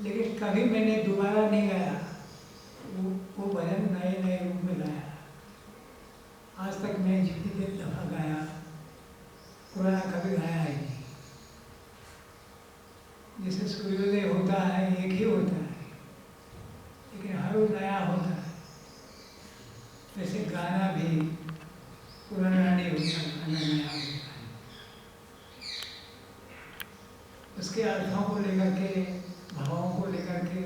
लेकिन कभी मैंने दोबारा नहीं गाया। वो भजन नए नए रूप में गाया। आज तक मैं जितनी देर दफा गाया, पुराना कभी गाया ही नहीं। जैसे सूर्योदय होता है एक ही होता है, लेकिन हर रोज नया होता है। वैसे गाना भी पुराना नहीं होता, गाना नया होता है। उसके अर्थों को लेकर के, भावों को लेकर के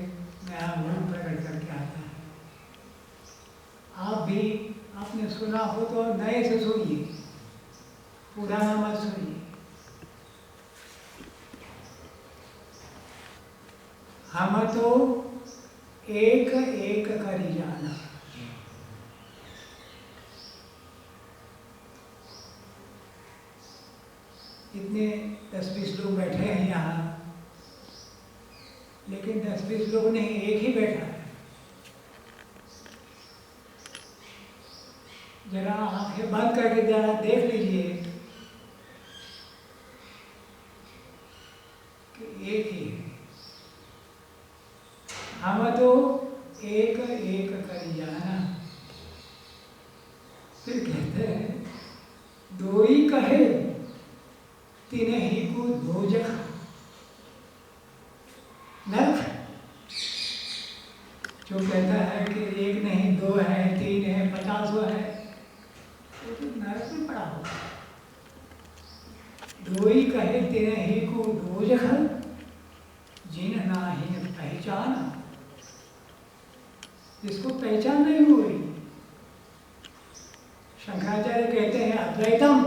नया रूप प्रकट करके आता है। आप भी, आपने सुना हो तो नए से सुनिए, पुराना मत सुनिए। हम तो एक एक करी जाना। इतने 10-20 लोग बैठे हैं यहाँ, लेकिन 10-20 लोग नहीं, एक ही बैठा है। जरा आंखें बंद करके जरा देख लीजिए कि एक ही है। हम तो एक एक करी जाना। फिर कहते हैं दो ही कहे तीन ही को दो जगह नर्क। जो कहता है कि एक नहीं, दो है, तीन है, 50 है, वो तो नर्क में पड़ा होगा। दो ही कहे तीन ही को दो जगह, जिन ना ही पहचान। जिसको पहचान नहीं हुई, शंकराचार्य कहते हैं अद्वैतम,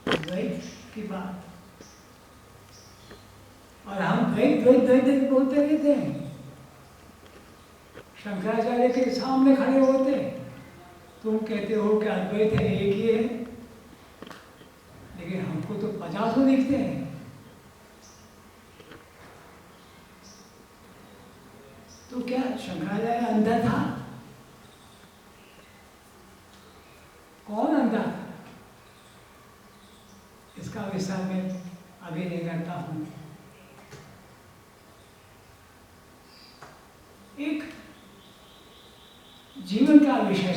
द्वैत की बात। और हम द्वैत द्वैत द्वैत बोलते रहते हैं। शंकराचार्य के सामने खड़े होते, तुम कहते हो कि अद्वैत है, एक ही है, लेकिन हमको तो 50 दिखते हैं। तो क्या शंकराचार्य अंधा था? कौन अंधा था? इसका विस्तार में अभी नहीं करता हूं। एक जीवन का विषय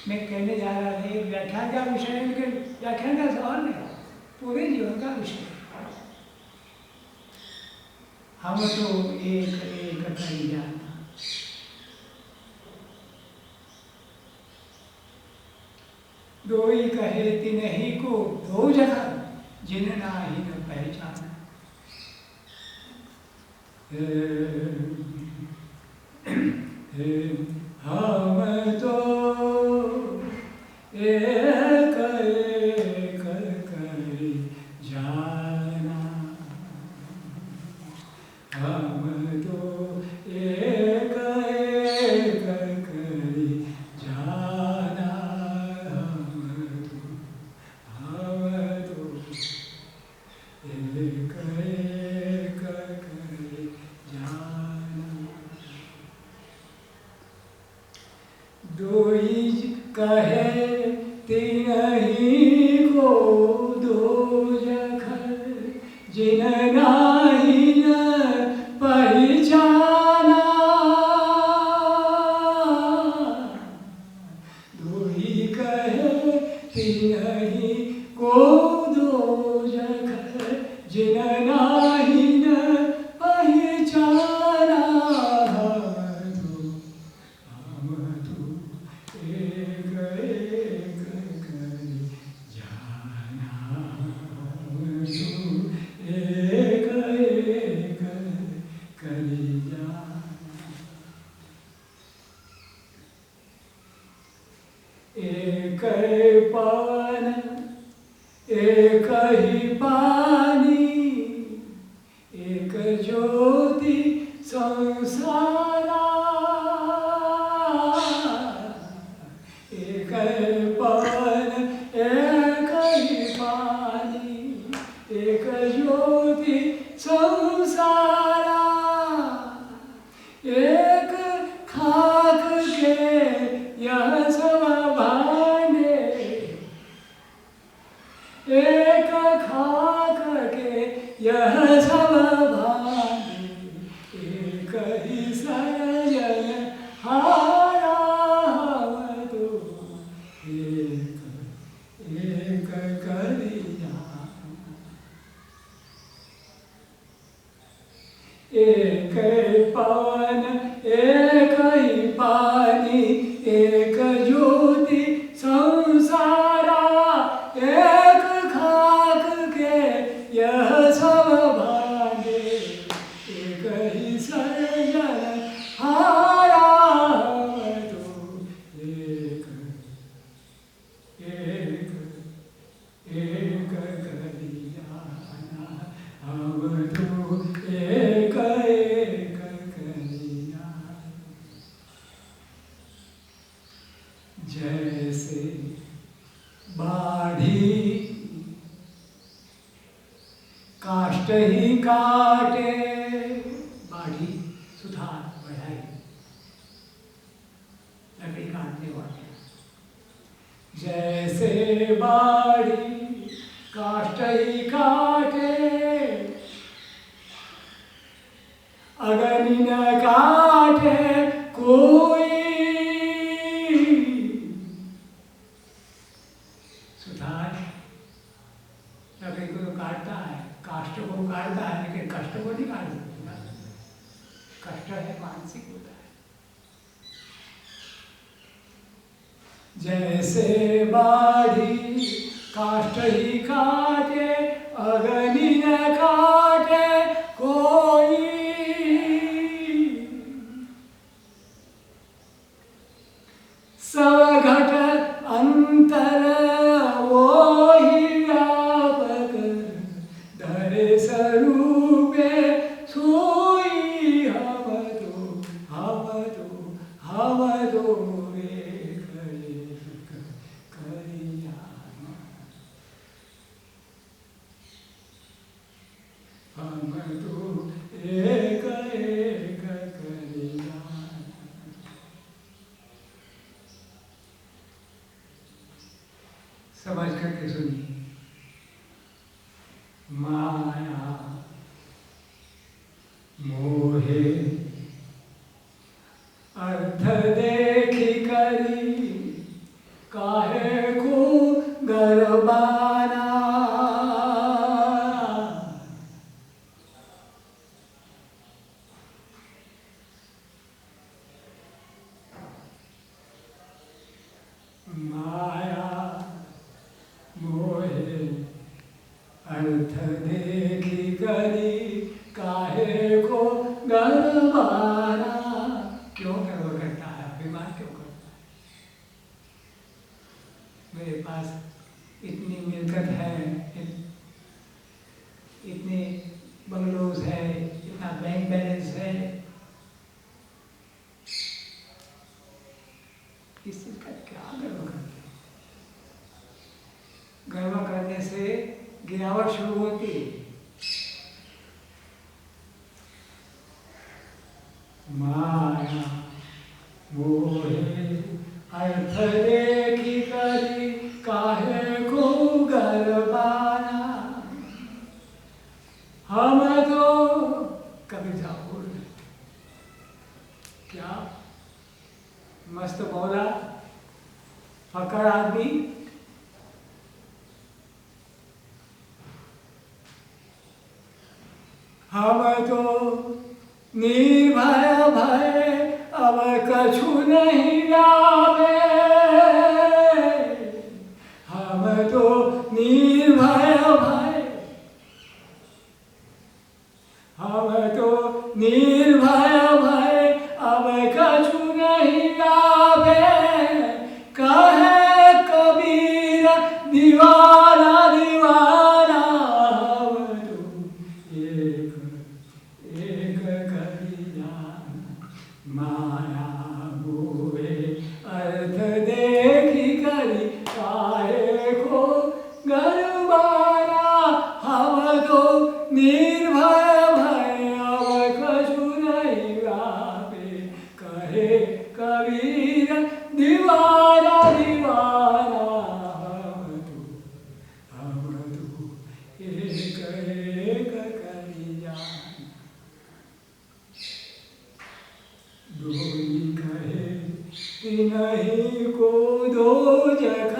मैं कहने जा रहा था, एक व्याख्यान का विषय है, लेकिन व्याख्यान का सवाल नहीं, पूरे जीवन का विषय। हम तो एक एक करी जाना। दो ही कहे तीन ही को दो जगह, जिन्हें ना ही न पहचाना। हम तो एक एक करी जाना। हम तो एक एक करी जाना। हम तो एक एक करी जाना। दो ही कहे तीन ही को दो जगह, जिन नाही न पहचाना। दो ही कहे तीन ही को दो जगह, जिन नाही न पहचाना। हम तो एक एक करी जाना। हम तो एक एक करी जाना। एक पवन एक ही पानी, एक ज्योति संसारा। एक पवन एक ही पानी, एक ज्योति संसारा। एक खाक के यह सब भांडे, एक खाक के यह सब भांडे। एक ही पवन एक ही पानी एक ज्योति संसारा एक खाक के यह सब भांगे एक ही सर्जन हारा तो एक एक एक कलियाना हम तो एक एक कलियाना जैसे बाढ़ी काष्ठ ही काटे बाढ़ी सुधार बढ़ाई लकड़ी काटने वाले जैसे बाढ़ी काष्ठ ही काटे अग्नि न काटे कोई सुधार लकड़ी को तो काटता है काष्ठ को काटता है लेकिन कष्ट को नहीं काट सकता कष्ट है मानसिक होता है जैसे बाढ़ी काष्ठ ही काटे अग्नि न काटे कोई सब घट अंतर वो ही व्यापक धरे स्वरूपे सोई हम तो एक एक कलियाना हम तो एक एक कलियाना समझ करके सुनिए माया मोहे अर्थ देखी करी काहे को गरबाना माया मोहे अर्थ देखी करी काहे को गरबाना क्यों गर्व करता है अभिमान क्यों करता है मेरे पास इतनी मिलकत है इतने बंगलोज है इतना बैंक बैलेंस है इस चीज का क्या गर्व करते हैं गर्व करने से गिरावट शुरू होती है माया मोहे अर्थ देखी करी काहे को गरबाना हम तो कभी जाओ क्या मस्त बोला फकर आदमी हम तो निर्भय भय अब कछु नहीं लावे हम तो निर्भय भय हम तो निर्भय भय अब कछु नहीं लावे कहे कबीर दीवाना दीवाना हम तो एक एक कलियाना माया मोहे अर्थ देखी करी काहे को गरबाना हम तो निर्भय भय अब कछु नहीं गावे कहे कबीर दीवाना दीवाना हम तो एक एक कलियाना दोई कहे तिनहि को दो जख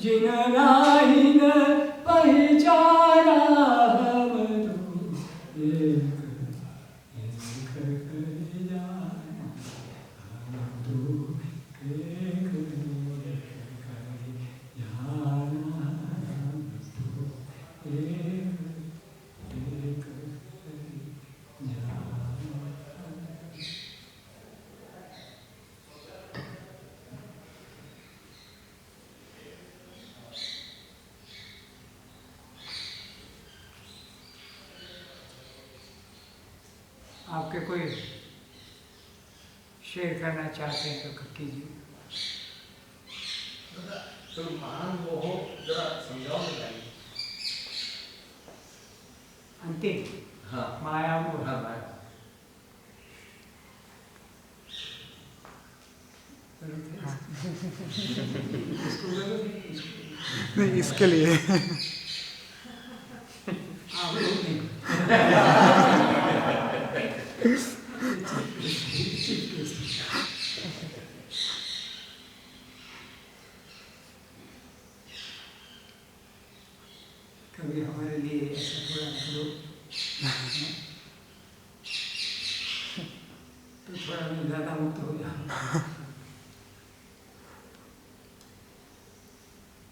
जिन नाही न पहचाना हम तो आपके कोई शेयर करना चाहते हैं तो कीजिए। तो महान मोह जरा समझाओ बताइए। अंतिम हाँ माया मोह। हाँ माया। नहीं, इसके लिए कभी हमारे लिए ऐसा थोड़ा करो तो थोड़ा मैं ज़्यादा मुक्त हो जाऊँ।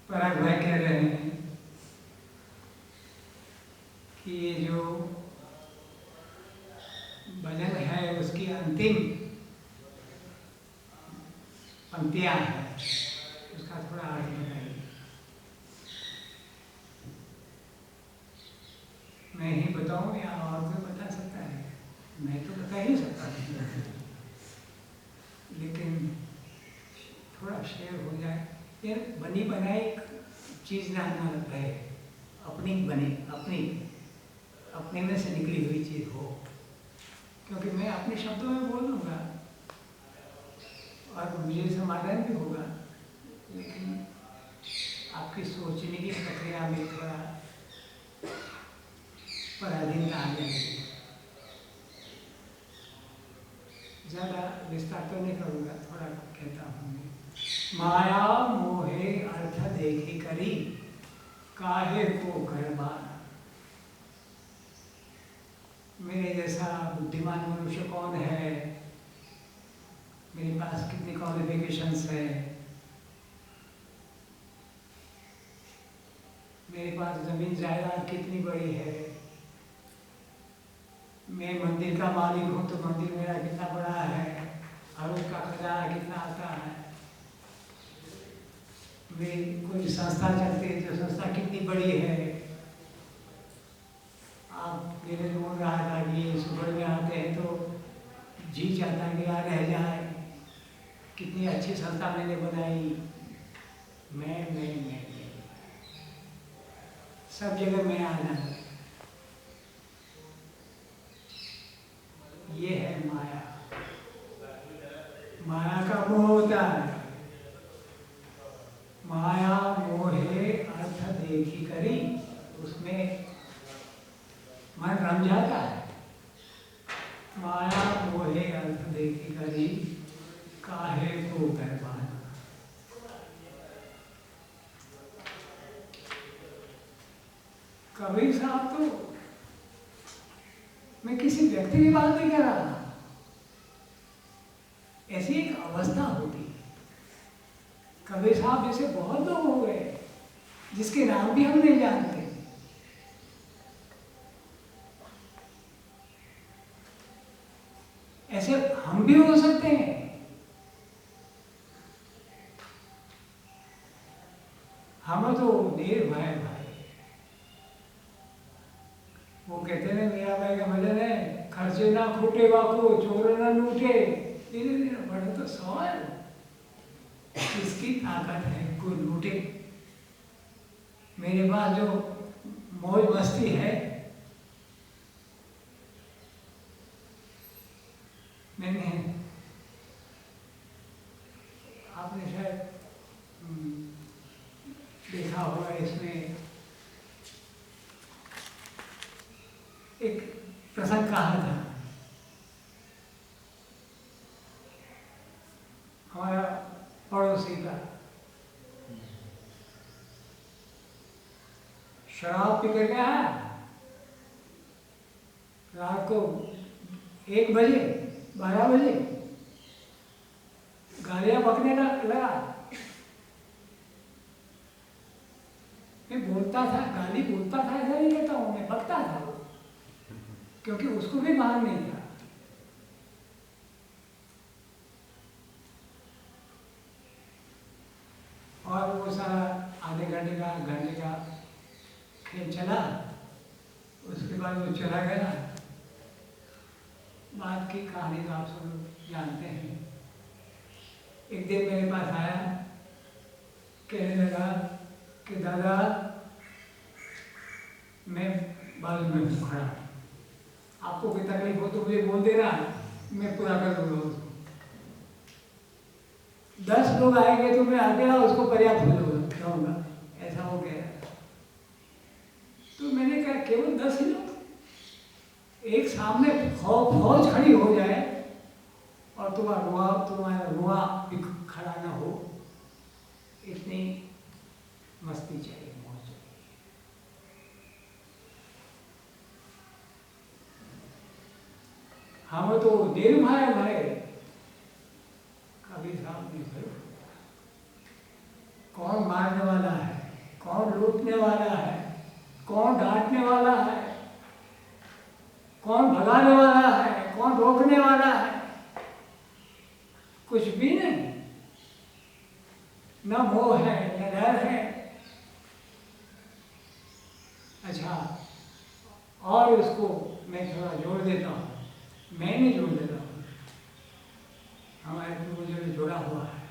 पराग भाई कह रहे हैं कि ये जो भजन है उसकी अंतिम पंक्तियाँ हैं, उसका थोड़ा अर्थ बताइए। मैं ही बताऊँ या और कोई बता सकता है? मैं तो बता ही सकता हूँ, लेकिन थोड़ा शेयर हो जाए। ये बनी बनाई चीज़ ना रहे, अपनी बनी, अपने में से निकली हुई चीज़ हो। क्योंकि मैं अपने शब्दों में बोलूँगा और मुझे समाधान भी होगा, लेकिन आपकी सोचने की प्रक्रिया में थोड़ा पराधीनता आ जाएगी। ज़्यादा विस्तार तो नहीं करूँगा, थोड़ा कहता हूँ। माया मोहे अर्थ देखी करी, काहे को गरबाना। मेरे जैसा बुद्धिमान मनुष्य कौन है? मेरे पास कितनी क्वालिफिकेशंस है? मेरे पास जमीन जायदाद कितनी बड़ी है? मैं मंदिर का मालिक हूँ तो मंदिर मेरा कितना बड़ा है? और उसका खजाना कितना आता है? मेरी कोई संस्था चलती है तो संस्था कितनी बड़ी है? आप मेरे बोल रहा था कि ये सुबह में आते हैं तो जी चाहता है कि यहाँ रह जाए, कितनी अच्छी संस्था मैंने बनाई। मैं सब जगह मैं आना है। ये है माया। माया का मोह होता है। माया मोहे अर्थ देखी करी, उसमें मन रम जाता है। माया मोहे अर्थ देखी करी, काहे को गरबाना। कबीर साहब तो, मैं किसी व्यक्ति की बात नहीं कर रहा, ऐसी एक अवस्था होती है। कबीर साहब जैसे बहुत लोग हो गए जिसके नाम भी हम नहीं जानते। ऐसे हम भी हो सकते हैं। हम तो देर भाई वो कहते हैं मेरा भाई का भजन है, खर्चे ना खूटे बाको, चोर ना लूटे। धीरे धीरे बढ़े तो सवाल किसकी ताकत है कोई लूटे। मेरे पास जो मौज मस्ती है, मैंने आपने शायद देखा होगा, इसमें एक प्रसंग कहा था। हमारा पड़ोसी का शराब पी कर गया, रात को 1 बजे 12 बजे गालियां बकने लगा। मैं बोलता था, गाली बोलता था ऐसा क्योंकि उसको भी भान नहीं था। और वो सारा आधे घंटे का खेल चला। उसके बाद वो चला गया। बात की कहानी तो आप सब जानते हैं। एक दिन मेरे पास आया, कहने लगा कि दादा मैं बाजू में हूँ खड़ा, आपको कोई तकलीफ हो तो मुझे बोल देना, मैं पूरा कर दूंगा उसको। 10 लोग आएंगे तो मैं अकेला उसको पर्याप्त रहूँगा, ऐसा हो गया। तो मैंने कहा केवल 10 ही लोग, एक सामने फौज खड़ी हो जाए और तुम्हारा रुआ भी खड़ा ना हो, इतनी मस्ती चाहिए, मौज चाहिए। हम तो देर भाई कभी साहब नहीं भरे। कौन मारने वाला है, कौन लूटने वाला है, कौन डांटने वाला है, कौन भगाने वाला है, कौन रोकने वाला है, कुछ भी नहीं। न मोह है न डर है। अच्छा, और उसको मैं थोड़ा जोड़ देता हूँ, मैं नहीं जोड़ देता हूँ, हमारे पूर्वजों ने जोड़ा हुआ है।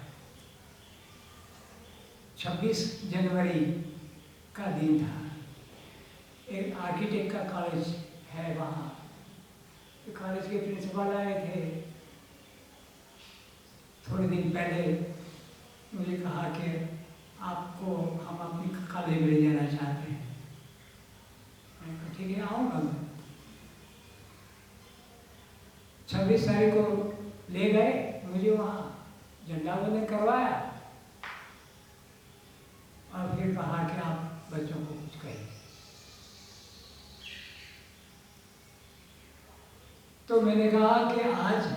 26 जनवरी का दिन था। एक आर्किटेक्ट का कॉलेज है वहाँ, कॉलेज के प्रिंसिपल आए थे। थोड़े दिन पहले मुझे कहा कि आपको हम अपनी कॉलेज में ले जाना चाहते हैं। मैंने कहा ठीक है, आऊँगा मैं। 26 तारीख को ले गए मुझे वहाँ, झंडा वंदन करवाया और फिर कहा कि आप बच्चों को कुछ कहिए। तो मैंने कहा कि आज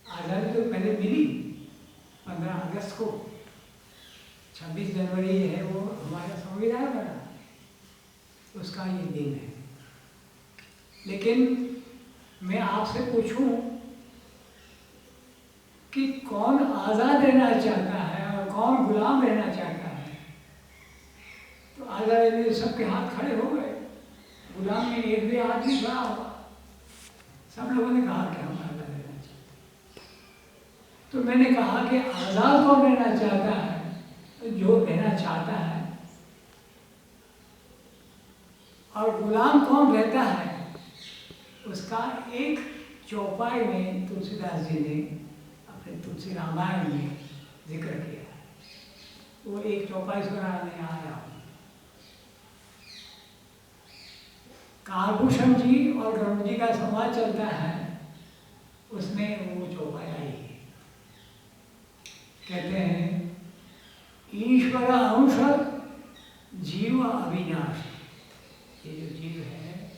आज़ादी तो पहले मिली 15 अगस्त को, 26 जनवरी है वो हमारा संविधान बना, उसका ये दिन है। लेकिन मैं आपसे पूछूं कि कौन आज़ाद रहना चाहता है और कौन गुलाम रहना चाहता है? तो आज़ाद में सबके हाथ खड़े हो गए, गुलाम में एक भी हाथ नहीं खड़ा हुआ। सब लोगों ने कहा कि हम आज़ाद रहना चाहते हैं। तो मैंने कहा कि आज़ाद कौन रहना चाहता है? जो रहना चाहता है। और गुलाम कौन रहता है? उसका एक चौपाई में तुलसीदास जी ने अपने तुलसी रामायण में जिक्र किया है। वो एक चौपाई सुनाने आया हूँ। कालभूषण जी और गरुड़ जी का संवाद चलता है, उसमें वो चौपाई आई है। कहते हैं ईश्वर अंश जीव अविनाश। ये जो जीव है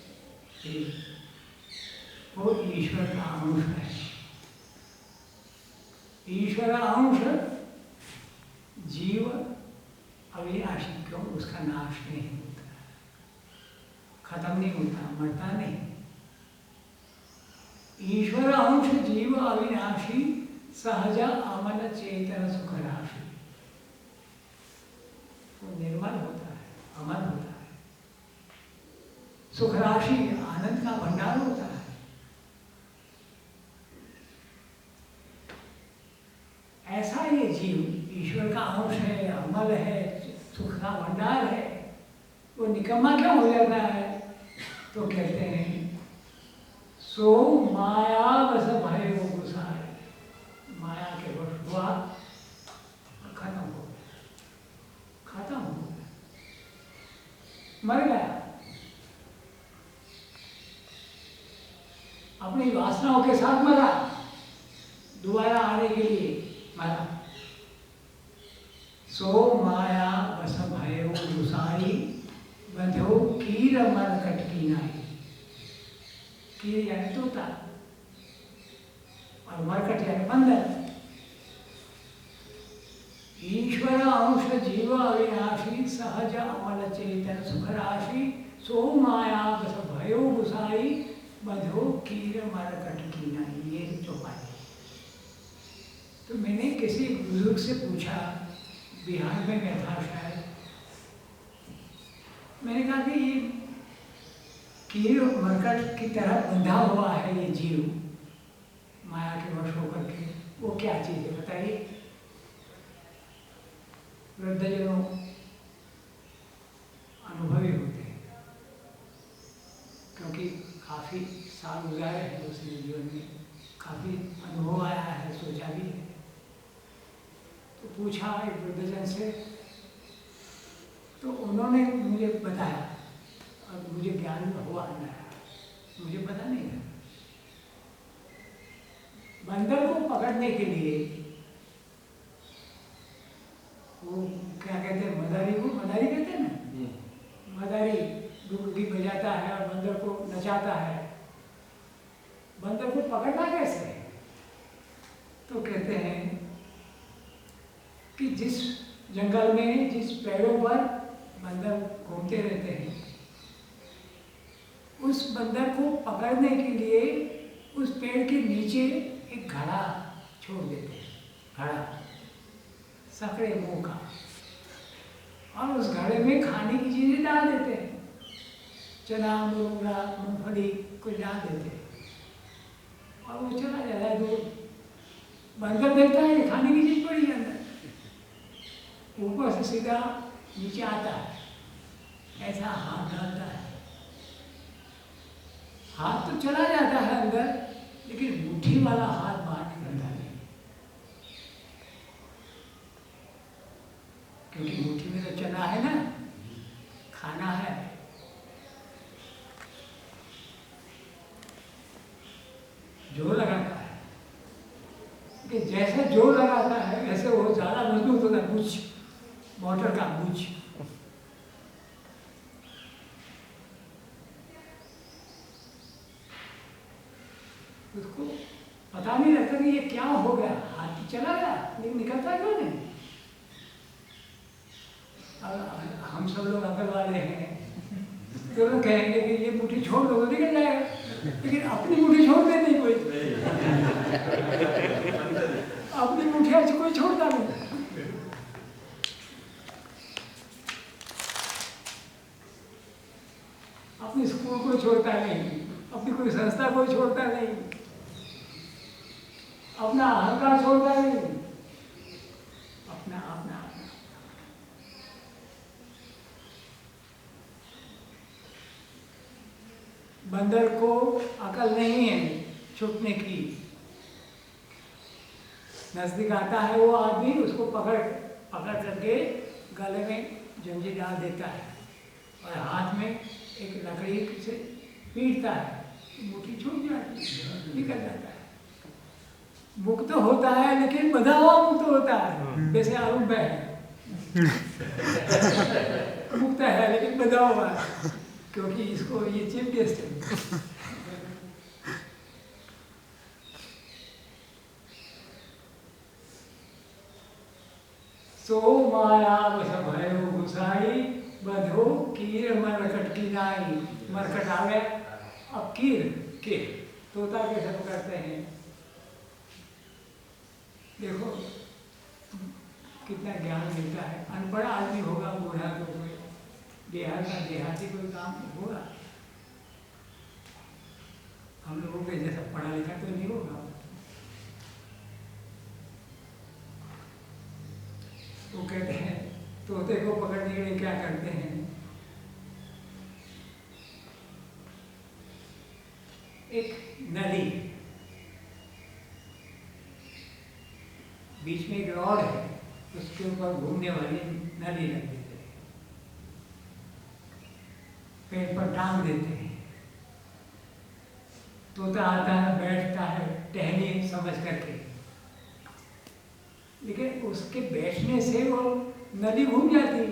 ये वो ईश्वर का अंश है। ईश्वर अंश जीव अविनाशी, क्यों? उसका नाश नहीं होता, खत्म नहीं होता, मरता नहीं। ईश्वर अंश जीव अविनाशी, सहज अमन चेतन सुख राशि। वो निर्मल होता है, अमन होता है, सुख राशि आनंद का भंडार होता है। ऐसा ये जीव ईश्वर का अंश है, अमल है, सुख का भंडार है, वो निकम्मा क्यों हो जाता है? तो कहते हैं सो माया बस भय वो गुसाए। माया के वश हुआ, खत्म हो गया, खत्म हो गया, मर गया। अपनी वासनाओं के साथ मरा, दोबारा आने के लिए मरा। सो माया बस भयो गुसाई, बंधो कीर मरकट की नाई। कीर यानी तोता और मरकट यानी बंदर। ईश्वर अंश जीव अविनाशी, सहज अमल चेतन सुख राशि, सो माया बस भयो भयो गुसाई बंधो कीर मरकट की नाई, ये चौपाई। तो मैंने किसी बुजुर्ग से पूछा, बिहार में मैं था शायद, मैंने कहा कि ये कीर और मरकट की तरह बंधा हुआ है ये जीव माया के वश होकर के, वो क्या चीज़ है बताइए। वृद्धजनों अनुभवी होते हैं, क्योंकि काफ़ी साल गुजारे हैं उसने जीवन में, काफ़ी अनुभव आया है, सोचा भी है। तो पूछा एक वृद्धजन से, तो उन्होंने मुझे बताया, और मुझे ज्ञान हुआ नहीं, मुझे पता नहीं था। बंदर को पकड़ने के लिए वो क्या कहते हैं, मदारी को, मदारी कहते हैं ना, मदारी डुबकी बजाता है और बंदर को नचाता है। बंदर को पकड़ना कैसे है? तो कहते हैं कि जिस जंगल में, जिस पेड़ों पर बंदर घूमते रहते हैं, उस बंदर को पकड़ने के लिए उस पेड़ के नीचे एक घड़ा छोड़ देते हैं, घड़ा सकड़े मुंह का, और उस घड़े में खाने की चीजें डाल देते हैं, चना, मुरमुरा, मूंगफली कुछ डाल देते हैं, और वो चला जाता है दूर। बंदर देखता है खाने की चीज पड़ी है अंदर, ऊपर से सीधा नीचे आता है, ऐसा हाथ डालता है, हाथ तो चला जाता है अंदर, लेकिन मुट्ठी वाला हाथ बाहर निकलता नहीं, क्योंकि मुट्ठी में तो चना है ना, खाना है। जोर लगाता है कि जैसे जोर लगाता है वैसे वो ज्यादा मजबूत होता है, बुझ, मोटर का बुझ। उसको पता नहीं लगता कि ये क्या हो गया, हाथ चला गया लेकिन निकलता क्यों नहीं। अब हम सब लोग अकल वाले हैं, तो लोग कहेंगे कि ये मुट्ठी छोड़ दो तो निकल जाएगा, लेकिन अपनी मुट्ठी छोड़ दे नहीं कोई, अपनी मुट्ठी आज कोई छोड़ता नहीं। अपनी स्कूल को छोड़ता नहीं, अपनी कोई संस्था को छोड़ता नहीं, अपना अहंकार छोड़ता नहीं, अपना अपना अपना। बंदर को अकल नहीं है छुपने की, नजदीक आता है वो आदमी, उसको पकड़ करके गले में जंजीर डाल देता है और हाथ में एक लकड़ी से पीटता है, मुट्ठी छूट जाती है, निकल जाता है। मुक्त होता है लेकिन बंधा हुआ मुक्त होता है, जैसे आरूढ़ है, मुक्त है लेकिन बंधा हुआ है, क्योंकि इसको ये चीफ गेस्ट है। सो माया बस भयो गुसाई बधो कीर मरकट की नाई। मरकट आ गया, अब कीर, कीर तोता कैसे पकड़ते हैं, देखो कितना ज्ञान मिलता है। अनपढ़ आदमी होगा, बूढ़ा तो कोई बिहार का देहाती कोई काम होगा, हम लोगों के जैसा पढ़ा लिखा तो नहीं होगा। तो कहते हैं तोते को पकड़ने के लिए क्या करते हैं, एक नली, बीच में एक रॉड है, उसके ऊपर घूमने वाली नली रख देते हैं, पेड़ पर टांग देते हैं। तोता आता है, बैठता है टहनी समझ करके, लेकिन उसके बैठने से वो नदी घूम जाती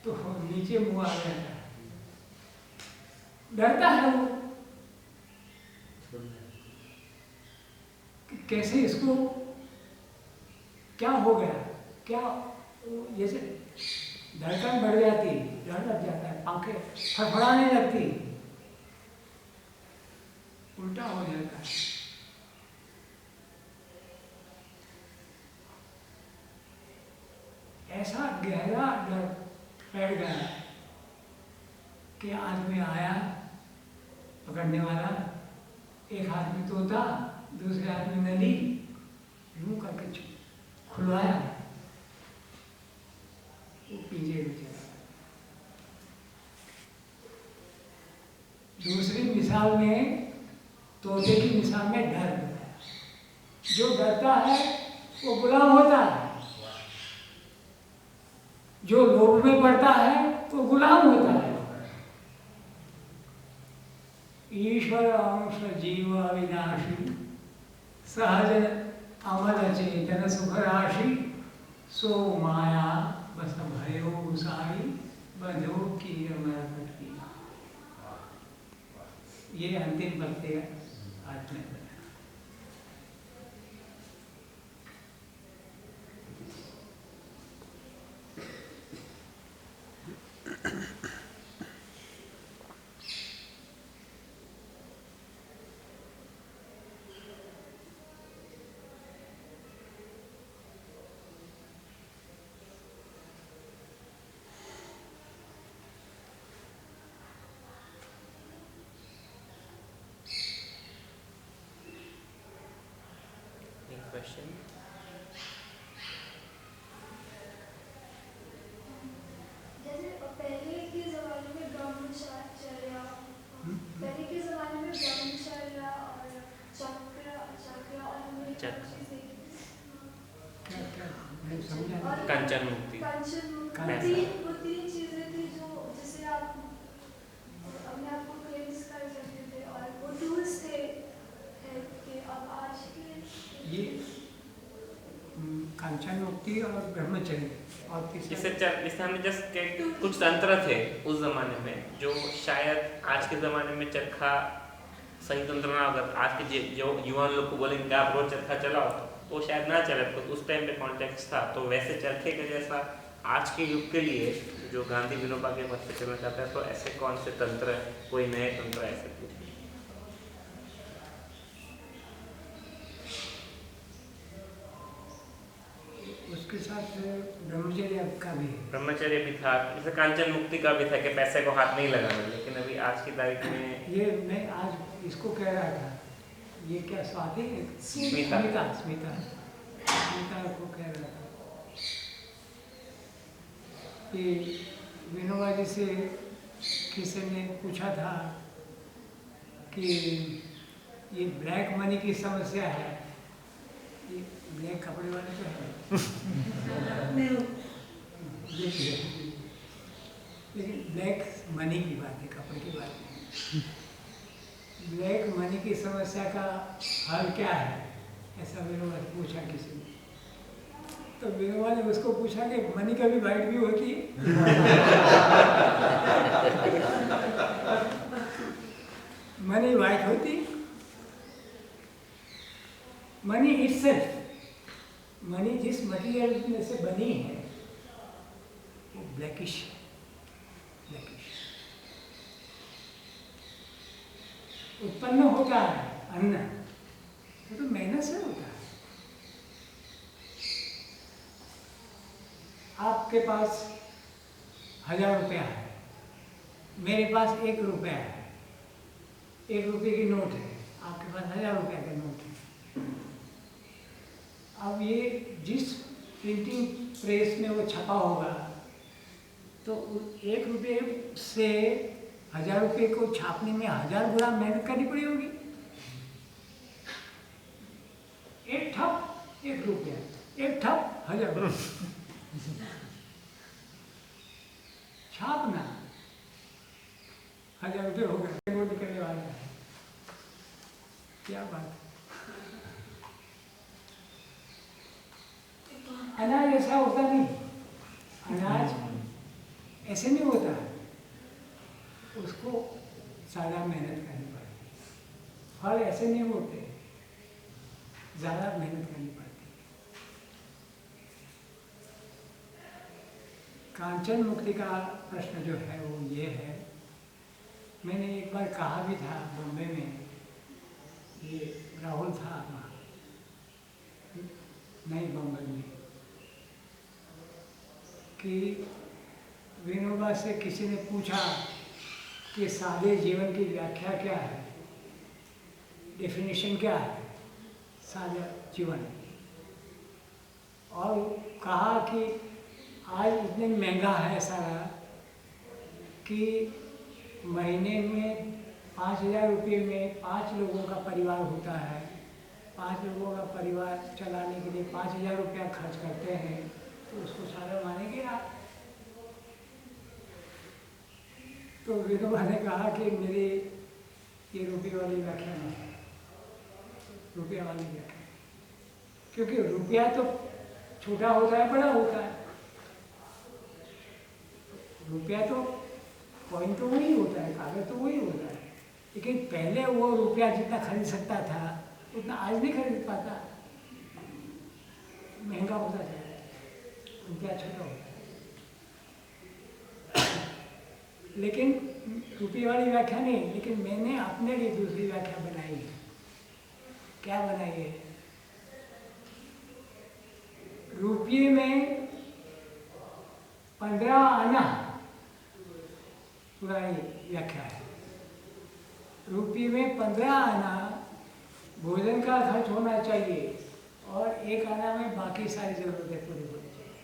तो नीचे मुंह आ जाता है, डरता है वो कि कैसे इसको क्या हो गया, क्या जैसे धड़कन बढ़ जाती, डर लग जाता है, पाँव आंखें फड़फड़ाने लगती, उल्टा हो जाता है। ऐसा गहरा डर बैठ गया कि आदमी आया पकड़ने वाला, एक हाथ में तोता, दूसरे हाथ में नली, यूं करके खुलवाया, वो पिंजरे में चला। दूसरी मिसाल में, तोते की मिसाल में डर बताया। जो डरता है वो गुलाम होता है, जो लोभ में पड़ता है वो गुलाम होता है। ईश्वर अंश जीव अविनाशी, सहज अमल चेतन सुख राशि, सो माया बस भयो गुसाई, बंधो की अमर की। ये अंतिम भक्ति है आज में। क्वेश्चन? जैसे पहले के ज़माने में ब्रह्मचर्य, पहले के ज़माने में ब्रह्मचर्य और चक्र और हमें कंचन मुक्ति, वो तीन चीज़ें थी जो जिससे आप अपने आप को क्लेंस कर सकते थे, और वो टूल्स थे कि अब आज के ये कांचन मुक्ति और ब्रह्मचर्य और इससे हमने जस्ट कुछ तंत्र थे उस जमाने में जो शायद आज के जमाने में चरखा सही तंत्र ना, अगर आज के जो युवा लोग को बोलेंगे आप रोज चरखा चलाओ तो शायद ना चले, तो उस टाइम पे कॉन्टेक्स्ट था। तो वैसे चरखे के जैसा आज के युग के लिए जो गांधी विनोबा के पथ पे चलना चाहता है, तो ऐसे कौन से तंत्र, कोई नए तंत्र ऐसे कुछ? उसके साथ ब्रह्मचर्य का भी, ब्रह्मचर्य भी था, जैसे कांचन मुक्ति का भी था कि पैसे को हाथ नहीं लगाना। लेकिन अभी आज की तारीख में ये मैं आज इसको कह रहा था, ये क्या स्वाति स्मिता को कह रहा था कि विनोबा जी से किसी ने पूछा था कि ये ब्लैक मनी की समस्या है, ये ब्लैक कपड़े वाले तो है लेकिन ब्लैक मनी की बात है, कपड़े की बात नहीं। ब्लैक मनी की समस्या का हल क्या है, ऐसा विनोबा ने पूछा किसी ने। तो विनोबा ने उसको पूछा कि मनी कभी वाइट भी होती है? मनी वाइट होती? मनी इटसेल्फ, मनी जिस मटीरियल में से बनी है वो ब्लैकिश उत्पन्न होता है अन्न, तो मेहनत से होता है। आपके पास 1000 रुपया है, मेरे पास 1 रुपया है, 1 रुपये की नोट है, आपके पास 1000 रुपया का नोट है। अब ये जिस प्रिंटिंग प्रेस में वो छपा होगा, तो 1 रुपये से 1000 रुपये को छापने में 1000 गुना मेहनत करनी पड़ी होगी। एक ठप 1 रुपया, एक ठप 1000 रुपये छापना, 1000 रुपये हो गए, वो निकलने वाला है। क्या बात। अनाज ऐसा होता नहीं, अनाज ऐसे नहीं होता है, उसको ज़्यादा मेहनत करनी पड़ती है। फल ऐसे नहीं होते, ज़्यादा मेहनत करनी पड़ती है। कांचन मुक्ति का प्रश्न जो है वो ये है, मैंने एक बार कहा भी था बॉम्बे में, ये राहुल था वहाँ, नहीं बॉम्बे में, कि विनोबा से किसी ने पूछा कि सादे जीवन की व्याख्या क्या है, डेफिनेशन क्या है सादा जीवन, और कहा कि आज इतने महंगा है सारा कि महीने में 5,000 रुपये में 5 लोगों का परिवार होता है, 5 लोगों का परिवार चलाने के लिए 5,000 रुपया खर्च करते हैं, तो उसको सारा मानेंगे आप। तो विनोबा ने कहा कि मेरी ये रुपये वाली व्याख्या नहीं है, रुपया वाली व्याख्या, क्योंकि रुपया तो छोटा होता है बड़ा होता है, रुपया तो कॉइन तो वही होता है, कागज तो वही होता है, लेकिन पहले वो रुपया जितना खरीद सकता था उतना आज नहीं खरीद पाता, महंगा होता जाए, रुपया छोटा होता है। लेकिन रुपये वाली व्याख्या नहीं, लेकिन मैंने अपने लिए दूसरी व्याख्या बनाई है। क्या बनाई है? रुपये में 15 आना पुरानी व्याख्या है। रुपये में 15 आना भोजन का खर्च होना चाहिए और 1 आना में बाकी सारी जरूरतें पूरी होनी चाहिए।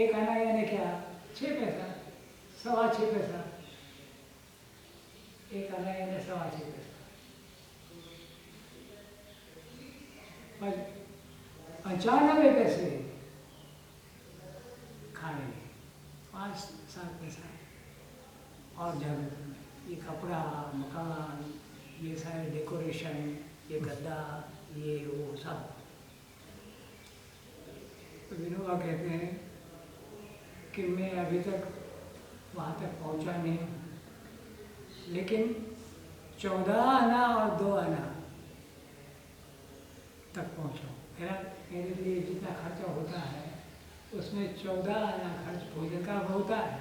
एक आना यानी क्या? 6 पैसा, 6.25 पैसा, 1 आना यानी 6.25 पैसा। 95 पैसे खाने में, 5-7 पैसा और जरूरत में, ये कपड़ा, मकान, ये सारे डेकोरेशन, ये गद्दा, ये वो सब। तो विनोबा कहते हैं कि मैं अभी तक वहाँ तक पहुँचा नहीं, लेकिन 14 आना और 2 आना तक पहुँचा। मेरे लिए जितना खर्चा होता है उसमें 14 आना खर्च भोजन का होता है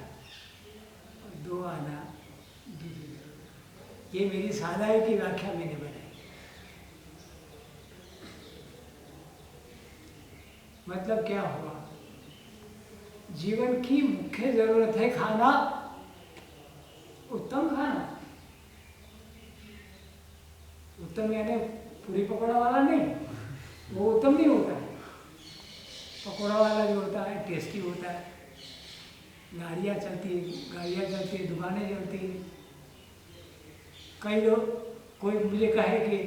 और 2 आना दूसरी। ये मेरी सादाई की व्याख्या मैंने बनाई। मतलब क्या हुआ? जीवन की मुख्य जरूरत है खाना, उत्तम खाना। उत्तम यानी पूरी पकौड़ा वाला नहीं, वो उत्तम नहीं होता है। पकौड़ा वाला जो होता है टेस्टी होता है, गाड़ियाँ चलती है, दुकानें चलती हैं। कई लोग, कोई मुझे कहे कि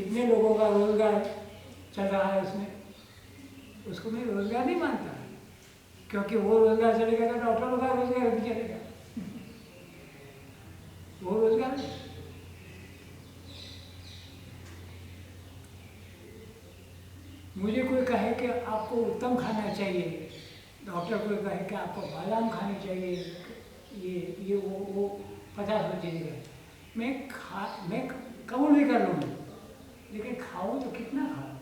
इतने लोगों का रोजगार चल रहा है उसमें, उसको मैं रोजगार नहीं मानता, क्योंकि वो रोजगार चलेगा तो डॉक्टरों का रोजगार भी चलेगा, वो रोजगार नहीं। मुझे कोई कहे कि आपको उत्तम खाना चाहिए, डॉक्टर कोई कहे कि आपको बादाम खाने चाहिए, ये वो 50 बचेगा, मैं कबूल भी कर लूँगा, लेकिन खाऊं तो कितना खाऊं?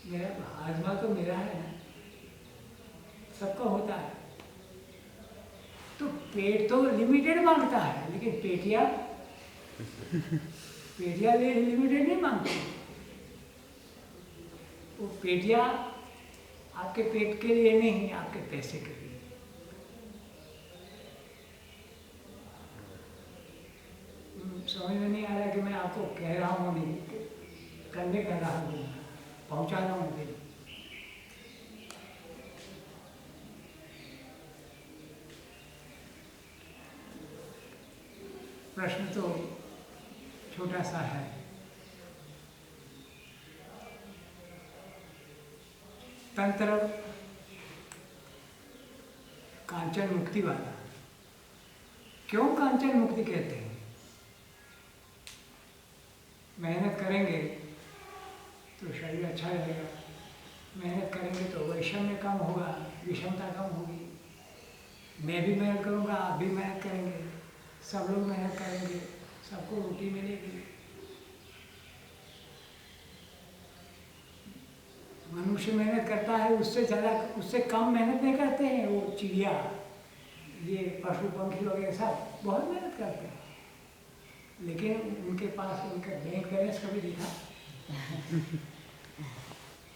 मेरा हाजमा तो मेरा है ना, सबका होता है। तो पेट तो लिमिटेड मांगता है, लेकिन पेटिया लिमिटेड नहीं मांगती। वो पेटिया आपके पेट के लिए नहीं, आपके पैसे के लिए। समझ में नहीं आ रहा कि मैं आपको कह रहा हूँ नहीं, करने कह रहा हूँ, पहुँचा रहा हूँ फिर। प्रश्न तो छोटा सा है। तंत्र कांचन मुक्ति वाला, क्यों कांचन मुक्ति कहते हैं? मेहनत करेंगे तो शरीर अच्छा रहेगा, मेहनत करेंगे तो वैषम्य कम होगा, विषमता कम होगी। मैं भी मेहनत करूँगा, आप भी मेहनत करेंगे, सब लोग मेहनत करेंगे, सबको रोटी मिलेगी। मनुष्य मेहनत करता है, उससे ज़्यादा, उससे कम मेहनत नहीं करते हैं वो चिड़िया, ये पशु पंखी वगैरह सब बहुत मेहनत करते हैं, लेकिन उनके पास उनका बैंक बैलेंस कभी दिखा?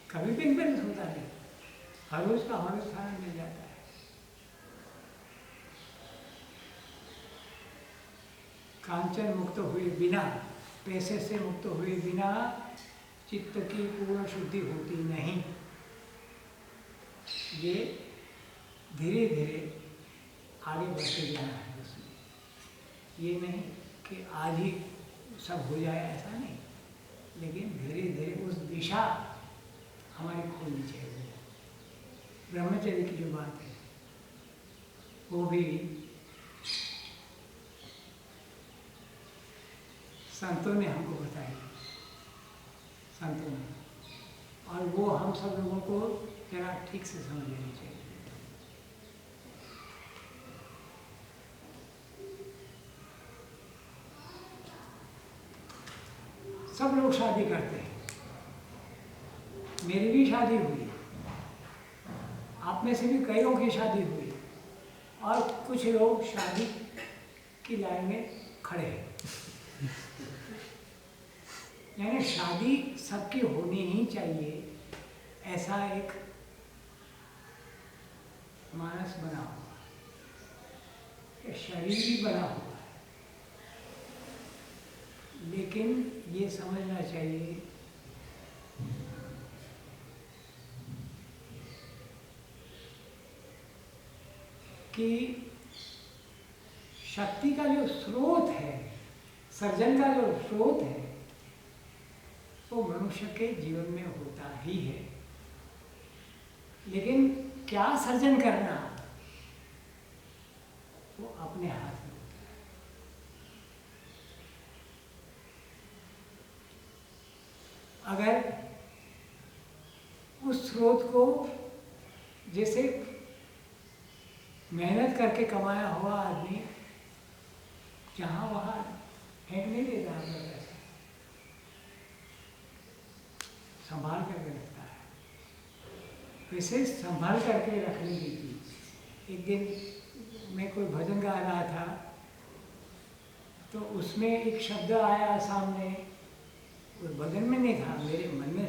कभी बैंक बैलेंस होता नहीं, हर रोज का हर रोज खाना मिल जाता है। कांचन मुक्त हुए बिना, पैसे से मुक्त हुए बिना चित्त की पूर्ण शुद्धि होती नहीं। ये धीरे धीरे आगे बढ़ते जाना है उसमें, ये नहीं कि आज ही सब हो जाए, ऐसा नहीं, लेकिन धीरे धीरे उस दिशा हमारी खोलनी चाहिए। ब्रह्मचर्य की जो बात है वो भी संतों ने हमको बताई, संतों ने, और वो हम सब लोगों को जरा ठीक से समझ लेनी चाहिए। सब लोग शादी करते हैं, मेरी भी शादी हुई, आप में से भी कईयों की शादी हुई, और कुछ लोग शादी की लाइन में खड़े हैं। यानी शादी सबकी होनी ही चाहिए, ऐसा एक मानस बना हुआ है, शरीर भी बना हुआ है, लेकिन ये समझना चाहिए कि शक्ति का जो स्रोत है, सर्जन का जो स्रोत है, वो मनुष्य के जीवन में होता ही है, लेकिन क्या सर्जन करना वो अपने हाथ में होता है। अगर उस स्रोत को जैसे मेहनत करके कमाया हुआ आदमी जहाँ वहाँ फेंक नहीं देता अपना पैसा, संभाल करके रखता है। वैसे संभाल करके रखने की चीज। एक दिन मैं कोई भजन गा रहा था, तो उसमें एक शब्द आया सामने, कोई भजन में नहीं था, मेरे मन में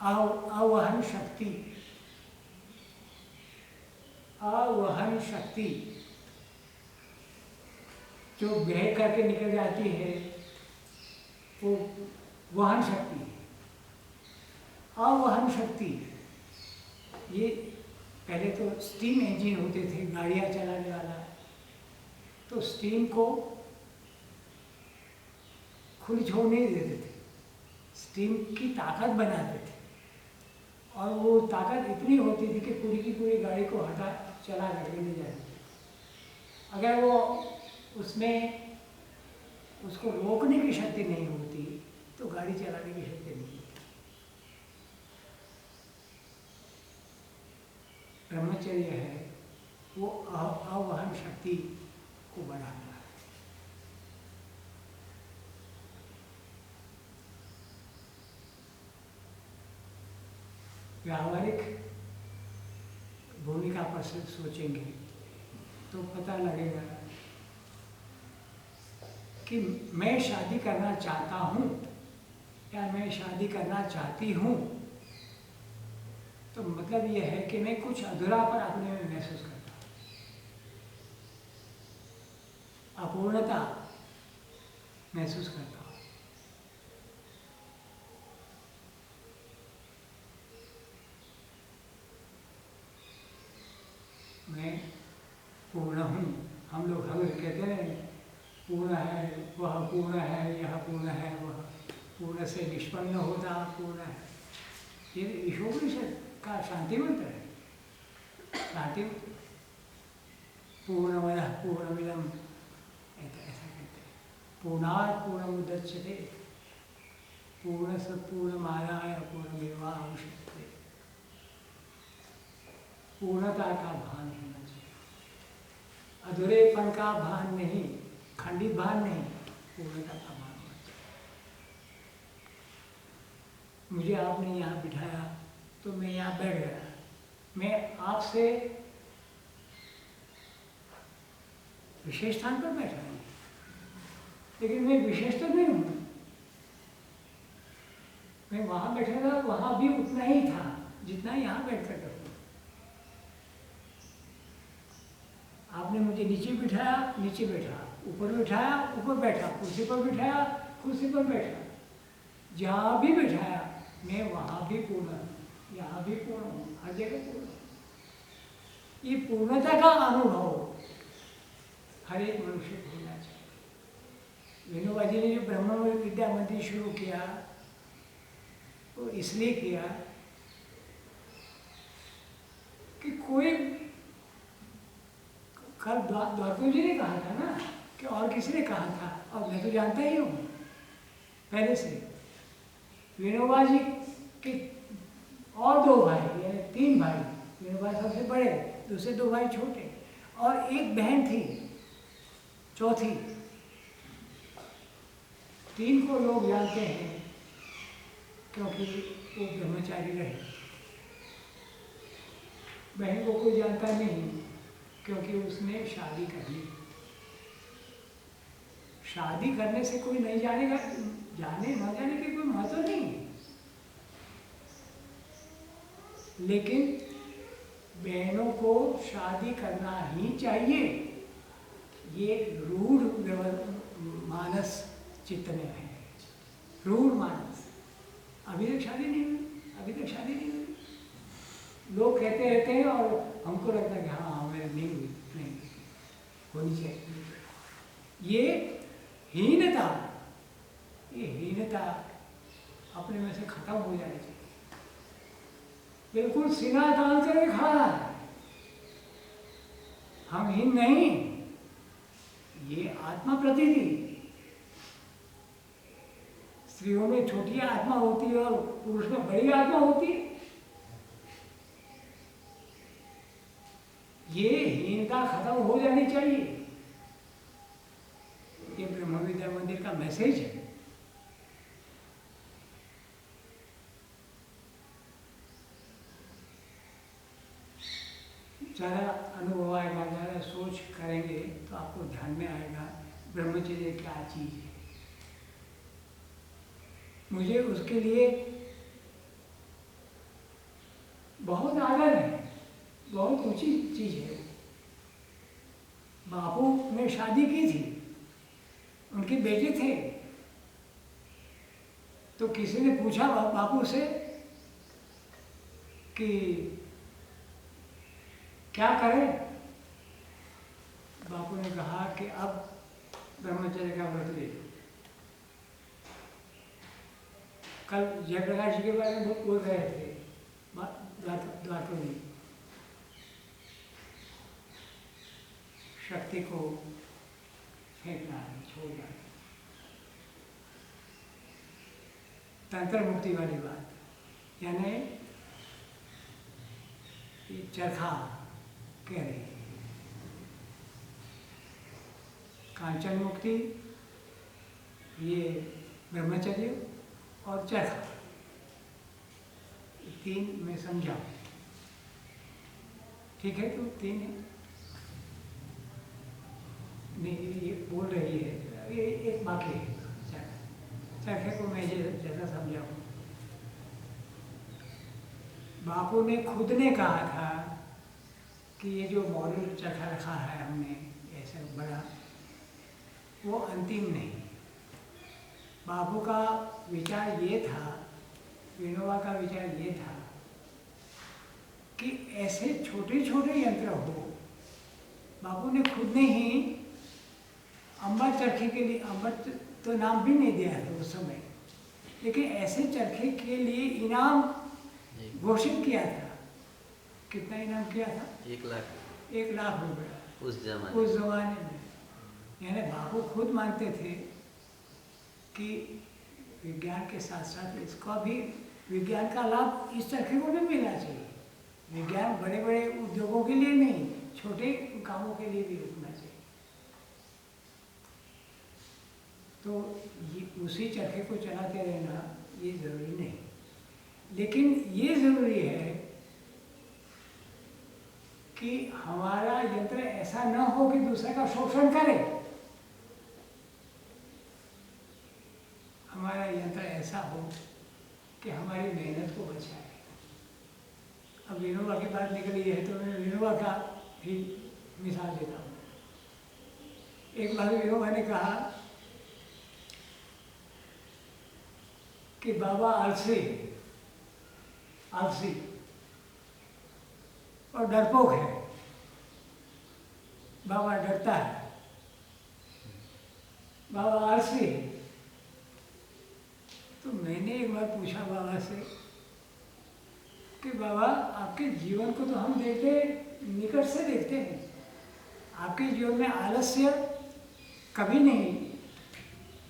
आवहन शक्ति, आवहन शक्ति जो बह करके निकल जाती है, वो वहन शक्ति है। आवहन शक्ति, ये पहले तो स्टीम इंजन होते थे, गाड़ियाँ चलाने वाला, तो स्टीम को खुली छोड़ नहीं देते थे, स्टीम की ताकत बनाते थे, और वो ताकत इतनी होती थी कि पूरी की पूरी गाड़ी को हटा चला करके ले जाती थी। अगर वो उसमें उसको रोकने की शक्ति नहीं होती तो गाड़ी चलाने की शक्ति नहीं होती। ब्रह्मचर्य है वो आवहन शक्ति को बढ़ाना है। व्यावहारिक भूमिका पर से सोचेंगे तो पता लगेगा कि मैं शादी करना चाहता हूँ या मैं शादी करना चाहती हूँ, तो मतलब यह है कि मैं कुछ अधूरापन अपने में महसूस करता हूँ, अपूर्णता महसूस करता हूँ। मैं पूर्ण हूँ, हम लोग हर कहते हैं पूर्ण है, वह पूर्ण है, यह पूर्ण है, वह पूर्ण से निष्पन्न होता पूर्ण है। ये ईशोपनिषद का शांति मंत्र है। शांति पूर्णमयः पूर्णमिदं, ऐसा कहते हैं, पूर्णात् पूर्णमुदच्यते पूर्णस्य पूर्णमादाय पूर्णमेवावशिष्यते। पूर्णता का भान होना चाहिए, अधूरेपन का भान नहीं, खंडित भान नहीं, पूर्णता का भान होना चाहिए। मुझे आपने यहाँ बिठाया तो मैं यहाँ बैठ गया। मैं आपसे विशेष स्थान पर बैठा हूँ, लेकिन मैं विशेष तो नहीं हूँ। मैं वहाँ बैठा था, वहाँ भी उतना ही था जितना यहाँ बैठ कर करता हूँ। आपने मुझे नीचे बिठाया, नीचे बैठा, ऊपर बिठाया, ऊपर बैठा, कुर्सी पर बिठाया, कुर्सी पर बैठा। जहाँ भी बिठाया मैं वहाँ भी पूर्ण हूँ, यहाँ भी पूर्ण हूँ, हर जगह पूर्ण हूँ। ये पूर्णता का अनुभव हर एक मनुष्य को होना चाहिए। विनोबा जी ने जो ब्रह्म विद्या मंदिर शुरू किया वो इसलिए किया कि कोई, कल द्वारका जी ने कहा था ना कि और किसी ने कहा था, और मैं तो जानता ही हूँ पहले से, विनोबा जी के और दो भाई यानी 3 भाई, विनोबा सबसे बड़े, दूसरे 2 भाई छोटे, और एक बहन थी चौथी। 3 को लोग जानते हैं क्योंकि वो ब्रह्मचारी रहे। बहन को कोई जानता नहीं क्योंकि उसने शादी कर ली। शादी करने से कोई नहीं जानेगा, जाने न जाने की कोई महत्व नहीं है, लेकिन बहनों को शादी करना ही चाहिए, ये रूढ़ मानस चित्त में है, रूढ़ मानस। अभी तक शादी नहीं हुई, अभी तक शादी नहीं हुई। लोग कहते रहते हैं और हमको लगता है कि हाँ हमें नहीं हुई, नहीं होनी चाहिए। ये हीनता, ये हीनता अपने में से खत्म हो जानी चाहिए। बिल्कुल सीना तान कर खड़ा है, हम हीन नहीं, ये आत्मा प्रतीति। स्त्रियों में छोटी आत्मा होती है और पुरुष में बड़ी आत्मा होती है। ये हीनता खत्म हो जानी चाहिए। ये ब्रह्म विद्या मंदिर का मैसेज है। ज़्यादा अनुभव आएगा, ज़्यादा सोच करेंगे तो आपको ध्यान में आएगा ब्रह्मचर्य क्या चीज़ है। मुझे उसके लिए बहुत आदर है, बहुत ऊंची चीज़ है। बापू ने शादी की थी, उनके बेटे थे, तो किसी ने पूछा बापू से कि क्या करें। बापू ने कहा कि अब ब्रह्मचर्य का व्रत ले लो। कल जयप्रकाश जी के बारे में बहुत बोल रहे थे द्वारका में, शक्ति को फेंकना है, छोड़ना है, तंत्र मुक्ति वाली बात। यानी ये चरखा कह रही है, कांचन मुक्ति, ये ब्रह्मचर्य और चरखा, 3 में समझा। ठीक है, तो 3 है नहीं, ये बोल रही है, ये एक बाकी है चरखे को मैं जैसा समझाऊँ। बापू ने खुद ने कहा था कि ये जो मॉडल चरखा रखा है हमने ऐसा बड़ा, वो अंतिम नहीं। बापू का विचार ये था, विनोबा का विचार ये था कि ऐसे छोटे छोटे यंत्र हो। बापू ने खुद ने ही अम्बर चरखे के लिए, अम्बर तो नाम भी नहीं दिया था उस समय, लेकिन ऐसे चरखे के लिए इनाम घोषित किया था। कितना इनाम किया था? 1 लाख। 1 लाख रुपया उस जमाने में। यानी बाबू खुद मानते थे कि विज्ञान के साथ साथ इसका भी, विज्ञान का लाभ इस चरखे को भी मिलना चाहिए। विज्ञान बड़े बड़े उद्योगों के लिए नहीं, छोटे कामों के लिए भी रुकना चाहिए। तो ये उसी चरखे को चलाते रहना ये जरूरी नहीं। लेकिन ये जरूरी है कि हमारा यंत्र ऐसा न हो कि दूसरे का शोषण करे। हमारा यंत्र ऐसा हो कि हमारी मेहनत को बचाए। अब विनोबा की बात निकली है तो मैं विनोबा का भी मिसाल देता हूँ। एक बार विनोबा ने कहा कि बाबा आलसी और डरपोक है, बाबा डरता है, बाबा आलसी है। तो मैंने एक बार पूछा बाबा से कि बाबा आपके जीवन को तो हम देखते निकट से देखते हैं, आपके जीवन में आलस्य कभी नहीं,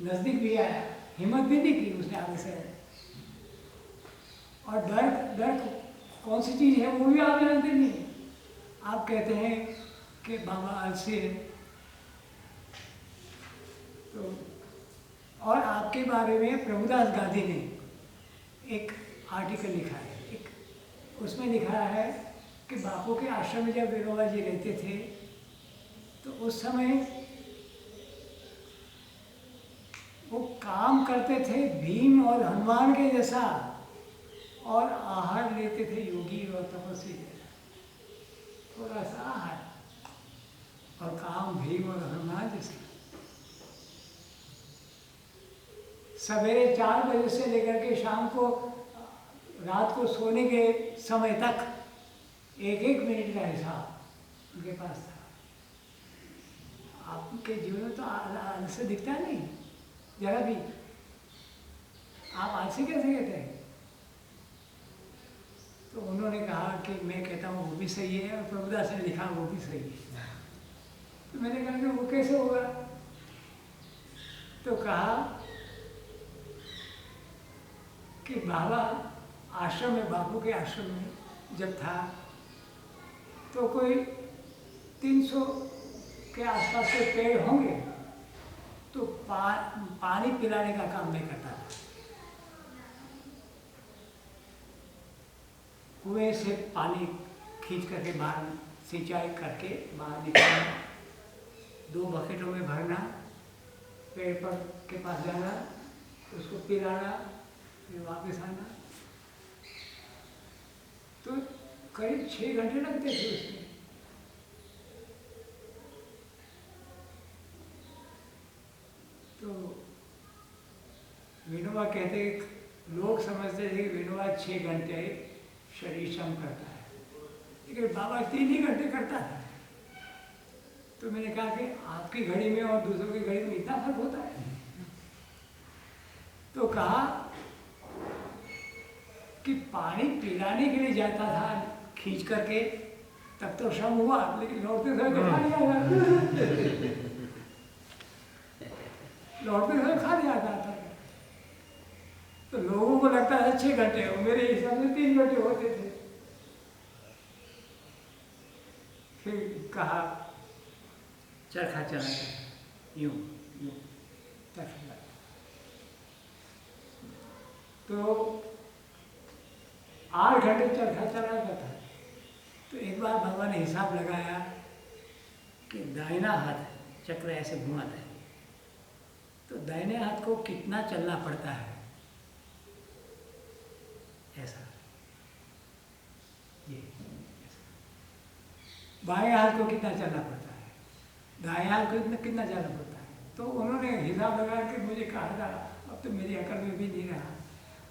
नजदीक भी आया, हिम्मत भी नहीं की उसने आगे से। और डर कौन सी चीज़ है वो भी आप जानते नहीं। आप कहते हैं कि बाबा आलसी है। तो और आपके बारे में प्रभुदास गांधी ने एक आर्टिकल लिखा है, उसमें लिखा है कि बापू के आश्रम में जब विनोबा जी रहते थे तो उस समय वो काम करते थे भीम और हनुमान के जैसा, और आहार लेते थे योगी और तपस्वी जैसा, थोड़ा सा आहार, और काम भीम और हनुमान जैसा। सवेरे 4 बजे से लेकर के शाम को रात को सोने के समय तक एक मिनट का हिसाब उनके पास था। आपके जीवन में तो आलस्य दिखता नहीं जरा भी। आप आलसी कैसे कहते हैं? तो उन्होंने कहा कि मैं कहता हूँ वो भी सही है, और प्रभुदास ने लिखा वो भी सही है। तो मैंने कहा कि वो कैसे होगा? तो कहा कि बाबा आश्रम में, बापू के आश्रम में जब था तो कोई 300 के आसपास के पेड़ होंगे, तो पानी पिलाने का काम नहीं करता था। कुएं से पानी खींच करके बाहर सिंचाई करके बाहर निकालना, 2 बकेटों में भरना, पेड़ पर के पास जाना, उसको पिलाना, फिर वापस आना। तो करीब 6 घंटे लगते थे उसमें। तो विनोबा कहते, लोग समझते थे कि विनोबा 6 घंटे शरीर श्रम करता है, लेकिन बाबा 3 ही घंटे करता था। तो मैंने कहा कि आपकी घड़ी में और दूसरों की घड़ी में इतना फर्क होता है? तो कहा कि पानी पिलाने के लिए जाता था खींच करके, तब तो श्रम हुआ, लेकिन लौटते समय तो खाली आ जाता, लौटते समय खाली आ जाता। तो लोगों को लगता है 6 घंटे, और मेरे हिसाब से 3 घंटे होते थे। फिर कहा चरखा चलाता, यूं चरखा। तो 8 घंटे चरखा चलाता था। तो एक बार बाबा ने हिसाब लगाया कि दाहिना हाथ चक्र ऐसे घुमाता है, तो दाहिने हाथ को कितना चलना पड़ता है, ऐसा, ये ऐसा। बाएं हाथ को कितना चलना पड़ता है, दाएं हाथ को कितना चलना पड़ता है। तो उन्होंने हिसाब लगा के मुझे कहा था, अब तो मेरी अकल में भी नहीं रहा।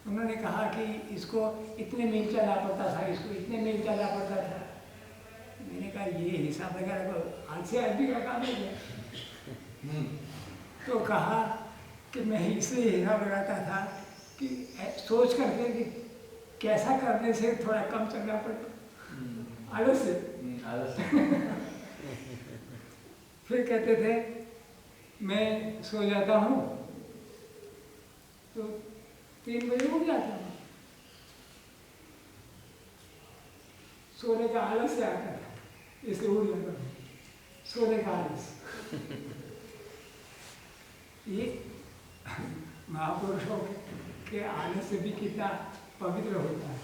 उन्होंने कहा कि इसको इतने मील चलना पड़ता था, इसको इतने मील चलना पड़ता था। मैंने कहा ये हिसाब लगा रखो, आज से आदमी का काम है। तो कहा कि मैं इसलिए हिसाब लगाता था कि सोच करके कि कैसा करने से थोड़ा कम चलना पड़ता, आलस से। फिर कहते थे मैं सो जाता हूँ तो 3 बजे उठ जाता हूँ, सोने का आलस से आता था, इसलिए उठ जाता हूँ, सोने का आलस। ये महापुरुषों के आलस से भी कितना पवित्र होता है।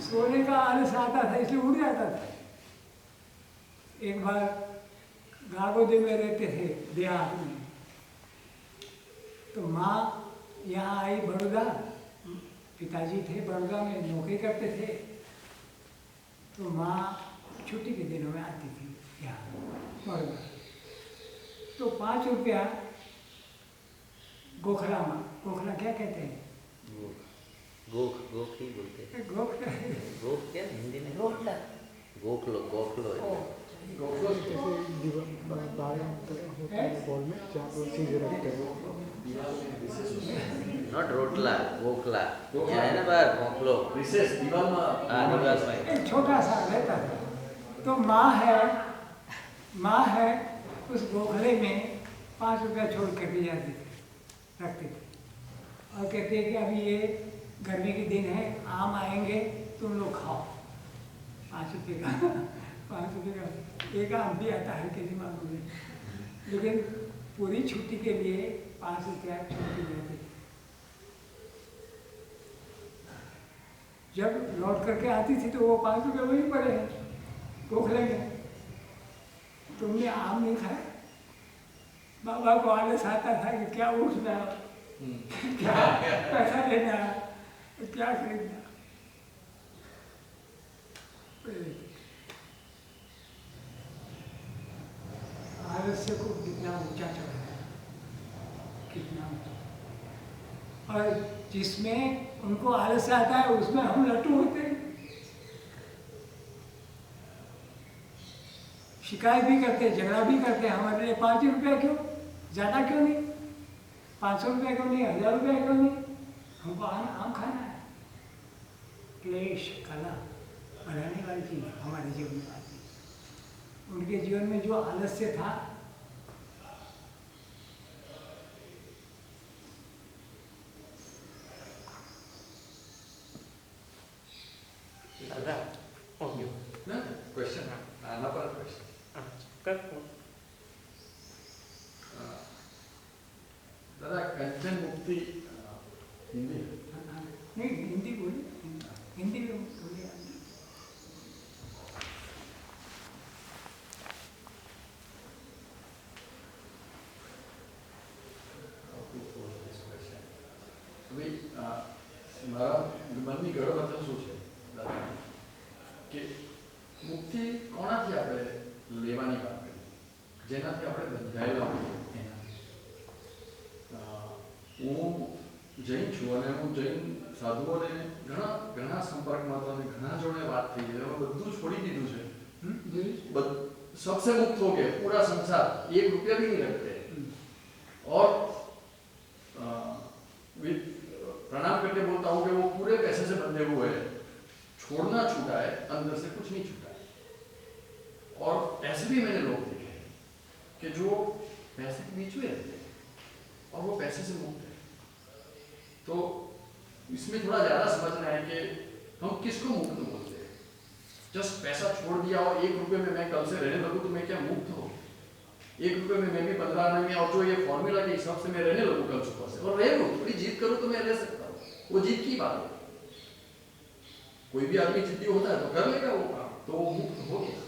सोने का आलस आता था इसलिए उड़ जाता था। एक बार गागोदे में रहते थे देहात में, तो माँ यहाँ आई बड़ौदा, पिताजी थे बड़ौदा में नौकरी करते थे, तो माँ छुट्टी के दिनों में आती थी यहाँ बड़ौदा। तो 5 रुपया गोखला माँ, गोखला क्या कहते हैं? गोख गोख ही बोलते हैं। गोखला गोख क्या हिंदी में? गोखला। गोखलो गोखलो है। होता है बॉल में जहाँ पर चीज़ें रखते हैं। नॉट रोटला, गोखला। ये है ना बार गोखलो। रिसेस दीवार में हाँ निवास में। एक छोटा सा रहता था। तो माँ है उस गोखले में 5 रुपया छोड़ कर दी जाती थी, रखते थे, और कहते हैं कि अभी ये गर्मी के दिन है, आम आएंगे, तुम लोग खाओ। 5 रुपये का 5 रुपये का एक आम भी आता है किसी मामले में, लेकिन पूरी छुट्टी के लिए 5 रुपया छुट्टी देते थे। जब लौट करके आती थी तो वो 5 रुपये वहीं पड़े हैं गोखले में। तुमने आम नहीं खाया? बाबा को आलस आता था कि क्या उठना, क्या पैसा देना, क्या खरीदना। आलस्य को कितना ऊंचा चढ़ाया, कितना ऊंचा। और जिसमें उनको आलस्य आता है उसमें हम लट्टू होते हैं, शिकायत भी करते हैं, झगड़ा भी करते हैं। हमारे लिए 5 रुपया क्यों, ज़्यादा क्यों नहीं, 500 रुपया क्यों नहीं, 1000 रुपया क्यों नहीं, हमको आम खाना है। क्लेश कला बढ़ाने वाली चीज़ हमारे जीवन में आती है। उनके जीवन में जो आलस्य था, दादा ओके ना क्वेश्चन आना पर क्वेश्चन कर दादा कंचन मुक्ति हिंदी नहीं हिंदी बोली, हिंदी में बोलिए। अभी મારા મનની ગળો મતલબ શું છે દાદા કે મુક્તિ કોનાથી આપણે લેવાની વાત કરી, જેનાથી આપણે બંધાયેલા હોઈએ એનાથી. હું જૈન છું અને હું જૈન સાધુઓને ઘણા ઘણા સંપર્કમાં હતો અને ઘણા જોડે વાત થઈ છે, હવે બધું છોડી દીધું છે. सबसे मुक्त हो गए, पूरा संसार, 1 रुपया भी नहीं रखते, और प्रणाम करके बोलता हूँ कि वो पूरे पैसे से बंधे हुए हैं, छोड़ना छूटा है, अंदर से कुछ नहीं छूटा है. और ऐसे भी मैंने लोग देखे हैं कि जो पैसे के बीच में रहते हैं और वो पैसे से मुक्त है. तो इसमें थोड़ा ज़्यादा समझना है कि हम किसको मुक्त बोलते हैं. जस्ट पैसा छोड़ दिया और 1 रुपये में मैं कल से रहने लगूँ तो मैं क्या मुक्त हो? 1 रुपये में मैं भी 15 आने में, और जो ये फॉर्मूला के हिसाब से मैं रहने लगूँ कल सुबह से, और रह लूँ, थोड़ी जीत करूँ तो मैं रह सकता हूँ. वो जीत की बात है. कोई भी आदमी जिद्दी होता है तो कर लेगा वो काम, तो वो मुक्त हो गया.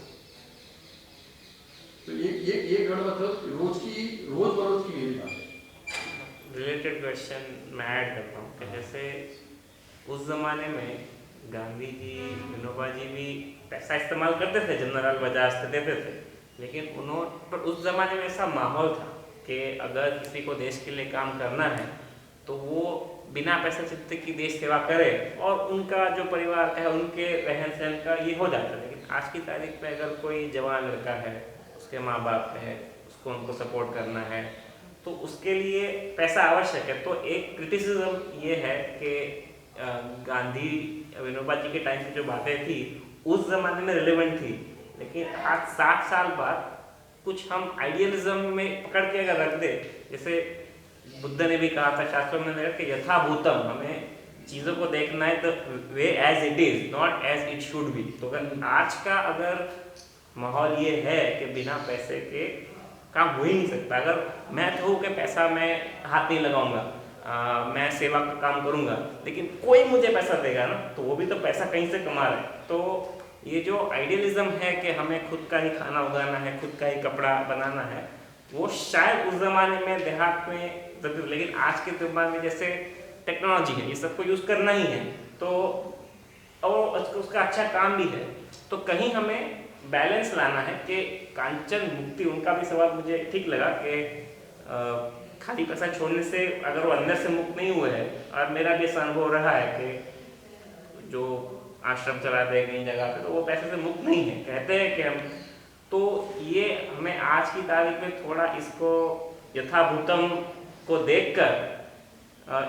तो ये गढ़ मतलब रोज बरोज की मेरी बात है. रिलेटेड क्वेश्चन मैं ऐड करता हूँ कि जैसे उस ज़माने में गांधी जी, विनोबा जी भी पैसा इस्तेमाल करते थे, जनरल बजाज से देते थे, लेकिन पर उस ज़माने में ऐसा माहौल था कि अगर किसी को देश के लिए काम करना है तो वो बिना पैसे चित्त की देश सेवा करे और उनका जो परिवार है उनके रहन सहन का ये हो जाता है. लेकिन आज की तारीख में अगर कोई जवान लड़का है, उसके माँ बाप है, उसको उनको सपोर्ट करना है तो उसके लिए पैसा आवश्यक है. तो एक क्रिटिसिज्म ये है कि गांधी विनोबा जी के टाइम की जो बातें थी उस ज़माने में रिलेवेंट थी, लेकिन आज 60 साल बाद कुछ हम आइडियलिज्म में पकड़ के अगर रख दे, जैसे बुद्ध ने भी कहा था, शास्त्रों में लगा कि यथाभूतम, हमें चीज़ों को देखना है तो way as it is, not as it should be. तो अगर आज का अगर माहौल ये है कि बिना पैसे के काम हो ही नहीं सकता. अगर मैं कहूँ कि पैसा मैं हाथ नहीं लगाऊंगा मैं सेवा का काम करूँगा, लेकिन कोई मुझे पैसा देगा ना, तो वो भी तो पैसा कहीं से कमा रहा है। तो ये जो आइडियलिज्म है कि हमें खुद का ही खाना उगाना है, खुद का ही कपड़ा बनाना है, वो शायद उस ज़माने में देहात में जरूर, लेकिन आज के ज़माने में जैसे टेक्नोलॉजी है, ये सबको यूज़ करना ही है, तो और उसका अच्छा काम भी है। तो कहीं हमें बैलेंस लाना है कि कांचन मुक्ति, उनका भी सवाल मुझे ठीक लगा कि खाली पैसा छोड़ने से अगर वो अंदर से मुक्त नहीं हुए हैं, और मेरा भी ऐसा अनुभव रहा है कि जो आश्रम चलाते हैं कई जगह पे, तो वो पैसे से मुक्त नहीं है, कहते हैं कि हम, तो ये हमें आज की तारीख में थोड़ा इसको यथाभूतम को देखकर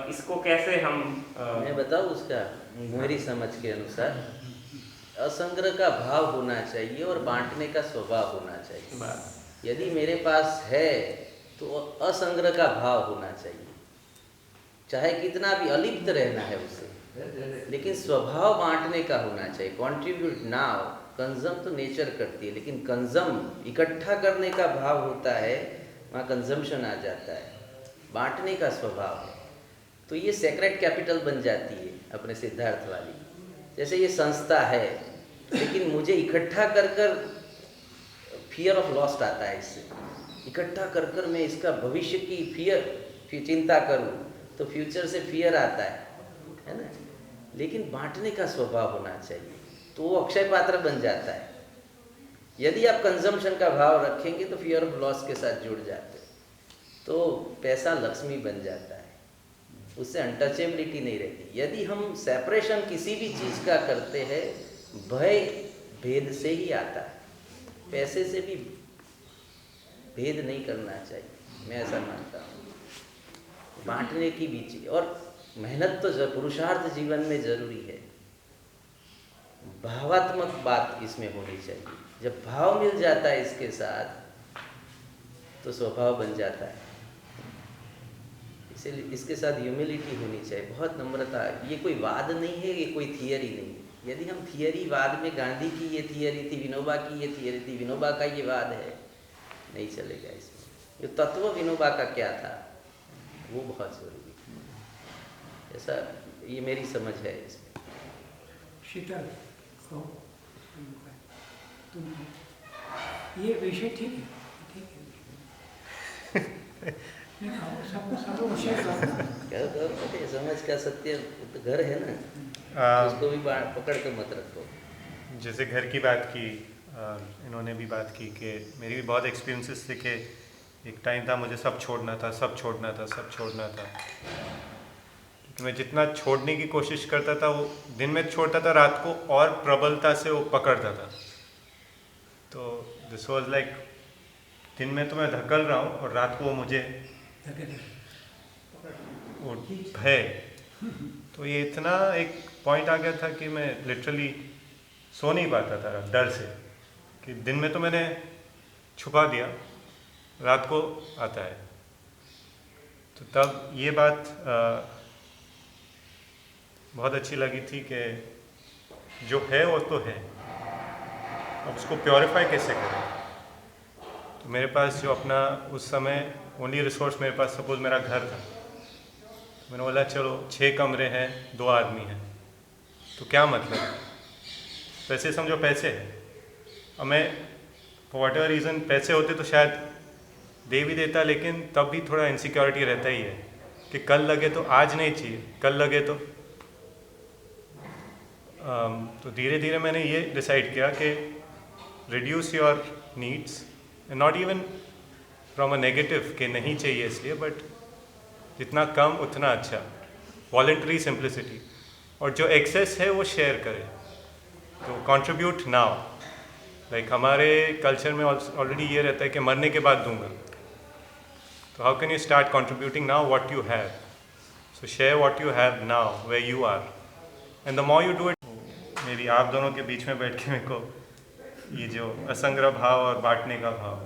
इसको कैसे हम मैं बताऊँ उसका मेरी समझ के अनुसार असंग्रह का भाव होना चाहिए और बांटने का स्वभाव होना चाहिए। यदि मेरे पास है तो असंग्रह का भाव होना चाहिए, चाहे कितना भी अलिप्त रहना है उससे, लेकिन स्वभाव बांटने का होना चाहिए। कॉन्ट्रीब्यूट नाउ, कंजम तो नेचर करती है, लेकिन कंजम इकट्ठा करने का भाव होता है, वहाँ कंजम्पशन आ जाता है, बांटने का स्वभाव है। तो ये सेक्रेट कैपिटल बन जाती है अपने सिद्धार्थ वाली। जैसे ये संस्था है, लेकिन मुझे इकट्ठा कर कर फियर ऑफ लॉस्ट आता है, इससे इकट्ठा कर कर मैं इसका भविष्य की फिर चिंता करूं तो फ्यूचर से फियर आता है ना। लेकिन बांटने का स्वभाव होना चाहिए, तो वो अक्षय पात्र बन जाता है। यदि आप कंजम्पशन का भाव रखेंगे तो फियर ऑफ लॉस के साथ जुड़ जाते, तो पैसा लक्ष्मी बन जाता है, उससे अनटचेबिलिटी नहीं रहती। यदि हम सेपरेशन किसी भी चीज़ का करते हैं, भय भेद से ही आता है, पैसे से भी भेद नहीं करना चाहिए, मैं ऐसा मानता हूँ। बांटने की भी चीज, और मेहनत तो पुरुषार्थ जीवन में जरूरी है। भावात्मक बात इसमें होनी चाहिए। जब भाव मिल जाता है इसके साथ तो स्वभाव बन जाता है। इसलिए इसके साथ ह्यूमिलिटी होनी चाहिए, बहुत नम्रता। ये कोई वाद नहीं है, ये कोई थियरी नहीं है। यदि हम थियरी वाद में, गांधी की ये थियरी थी, विनोबा की ये थियरी थी, विनोबा का ये वाद है, नहीं चलेगा इसमें। जो तत्व विनोबा का क्या था वो बहुत जरूरी है। ऐसा ये मेरी समझ है इसमें। शीतल कहो, तुम ये विषय ठीक है, ठीक है। सबको विषय क्या समझ का सत्य तो घर है ना, उसको भी पकड़ कर मत रखो। जैसे घर की बात की, इन्होंने भी बात की कि मेरी भी बहुत एक्सपीरियंसेस थे कि एक टाइम था मुझे सब छोड़ना था, सब छोड़ना था, सब छोड़ना था। तो मैं जितना छोड़ने की कोशिश करता था, वो दिन में छोड़ता था, रात को और प्रबलता से वो पकड़ता था। तो दिस वाज लाइक, दिन में तो मैं धकल रहा हूँ और रात को वो मुझे वो भय। तो ये इतना एक पॉइंट आ गया था कि मैं लिटरली सो नहीं पाता था डर से, कि दिन में तो मैंने छुपा दिया, रात को आता है। तो तब ये बात बहुत अच्छी लगी थी कि जो है वो तो है, अब उसको प्योरीफाई कैसे करें। तो मेरे पास जो अपना उस समय ओनली रिसोर्स मेरे पास, सपोज मेरा घर था, तो मैंने बोला चलो 6 कमरे हैं, 2 आदमी हैं, तो क्या मतलब, पैसे समझो पैसे है। अब मैं फॉर वट एवर रीज़न, पैसे होते तो शायद दे भी देता, लेकिन तब भी थोड़ा इनसिक्योरिटी रहता ही है कि कल लगे तो आज नहीं चाहिए, कल लगे तो धीरे धीरे मैंने ये डिसाइड किया कि reduce your needs, not even from a negative कि नहीं चाहिए इसलिए, बट जितना कम उतना अच्छा, वॉलंटरी सिंप्लिसिटी। और जो एक्सेस है वो शेयर करें, तो कंट्रीब्यूट नाउ। लाइक हमारे कल्चर में ऑलरेडी ये रहता है कि मरने के बाद दूंगा, तो how can you start contributing now what you have. So share what you have now where you are, and the more you do it. Maybe आप दोनों के बीच में बैठ के मेरे को ये जो असंग्रह भाव और बांटने का भाव,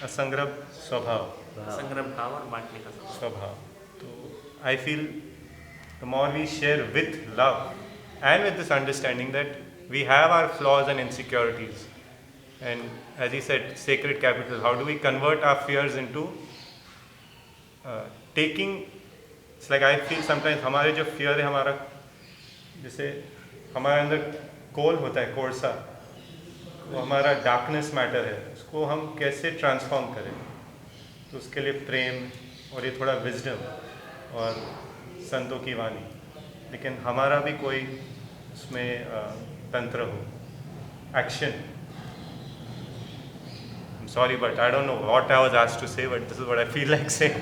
असंग्रह स्वभाव, संग्रह भाव और बांटने का स्वभाव, तो I feel the more we share with love and with this understanding that we have our flaws and insecurities, and as he said, sacred capital, how do we convert our fears into taking it's like I feel sometimes हमारे जो fear है, हमारा जैसे हमारे अंदर कोल होता है, कोर्सा, वो हमारा डार्कनेस मैटर है, उसको हम कैसे ट्रांसफॉर्म करें, तो उसके लिए प्रेम और ये थोड़ा विजडम और संतों की वाणी, लेकिन हमारा भी कोई उसमें तंत्र हो, action. I'm sorry, but I don't know what I was asked to say, but this is what I feel like saying.